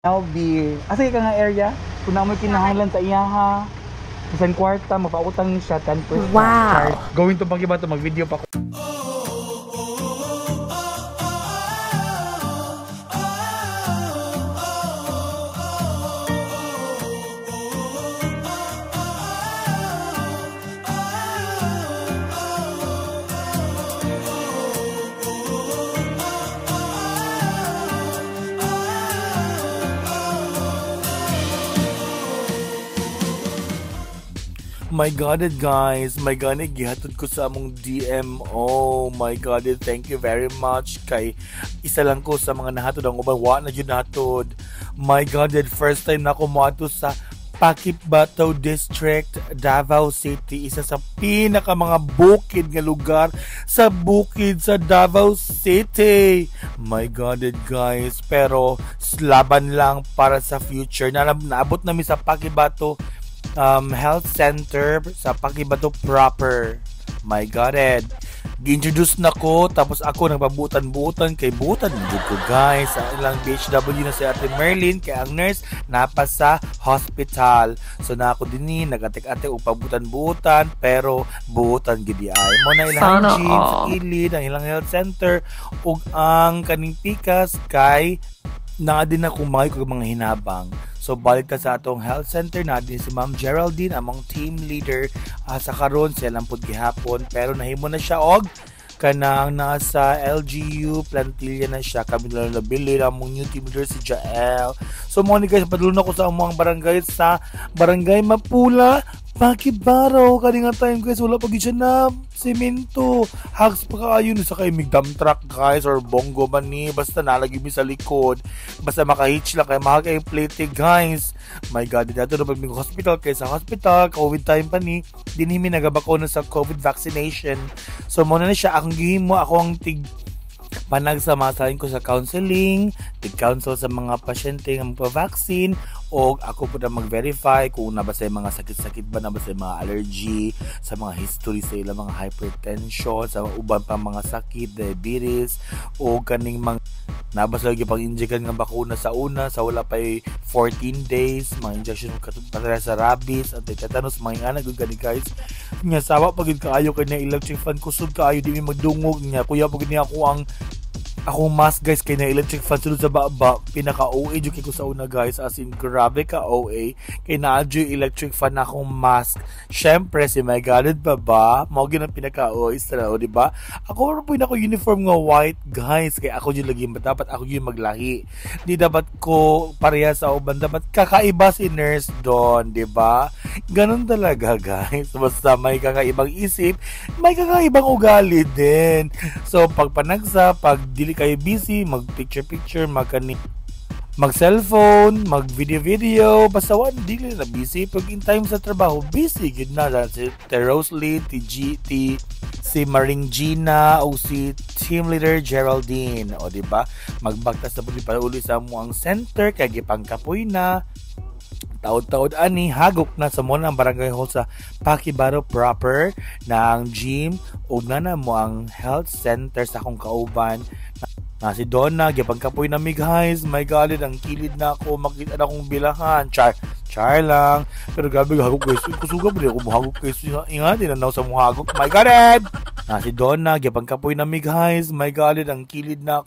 Now be, asa ka nga area? Kung na mo kinahanglan sa iyaha, isang kwarta, mapautang siya 10%. Wow. Going to Pakibato, mag-video pa ko. My God, guys, my God, gihatod ko sa among DM. Oh my God, thank you very much. Kay isa lang ko sa mga nahatod, ang uban wa na yun nahatod. My God, first time na ako moadto sa Pakibato District, Davao City, isa sa pinaka mga bukid nga lugar sa bukid sa Davao City. My God, guys, pero laban lang para sa future. Naabot namin sa Pakibato Health Center sa Pakibato proper. My God, gi-introduce na ko, tapos ako nagpabutan-butan kay butan dito ko, guys, sa ilang BHW na si Ate Merlin, kay ang nurse napa sa hospital. So na ako din nagatik-atik og pabutan-butan, pero butan gidi ay mo na ilang gym sa ilid, ang ilang health center ug ang kaning pikas kay na din ako mga hinabang. So balik ka sa atong health center na din si Ma'am Geraldine, among team leader sa karon siya lang pud gihapon, pero nahimo na siya og kanang nasa LGU Plantilla na siya. Kami lang nabili among new team leader si Jael. So mo ni guys, padulon ako sa among barangay sa Barangay Mapula, Pakibaro. Kaninga time guys, wala pa siya na semento. Hags pa kaayo sa kay mig dump truck guys or bongo man ni, basta nalagi mi sa likod. Basta makahitch lang kay mahal kay plate guys. My God, dito na pag hospital kay sa hospital, COVID time pa ni, dinhimi nagabako na sa COVID vaccination. So mo na siya akong gihimo, ako ang panagsamasahin ko sa counseling, tig-counsel sa mga pasyente ng pa-vaccine, o ako po na mag-verify kung na ba sa mga sakit-sakit ba, na ba sa mga allergy, sa mga history sa ilang mga hypertension, sa uban pa mga sakit, diabetes, o kaning mga nabasa lagi pang injection ng bakuna sa una, sa wala pa 14 days, mga injection para sa rabies at tetanus, mga anak gud gani guys. Nya sawa pagid kaayo kay na electric fan, kusog kaayo di mi magdungog nya, kuya pagid ni ako ang mask guys kay na electric fan sulod sa baba, pinaka OA jud kay ko sa una guys, as in grabe ka OA kay naa jud electric fan na akong mask. Syempre si my God pa ba mao gyud ang pinaka OA sa o di ba? Ako po na ko uniform nga white guys, kay ako jud lagi dapat ako jud maglahi. Di dapat ko pareha sa uban, dapat kakaiba si nurse doon, di ba? Ganun talaga guys. Basta may kakaibang isip, may kakaibang ugali din. So pag panagsa, pag dili kayo busy, mag picture, mag cellphone, mag video, basta wan dili na busy. Pag in time sa trabaho, busy gid na si Rosalie, si Maring Gina o si team leader Geraldine, o di ba? Magbaktas na pud pa uli sa mo ang center kay gipangkapoy na. Taod-taod ani hagok na sa mo ang barangay hall sa Pakibaro proper na ang gym o na mo ang health center sa akong kauban na si Donna gipangkapoy na mi guys. My God, ang kilid na ako, makita na akong bilahan, char lang, pero gabi hagok guys, kusuga mo ako mohagok guys, ingati na sa mohagok. My God, na si Donna gipangkapoy na mi guys. My God, ang kilid na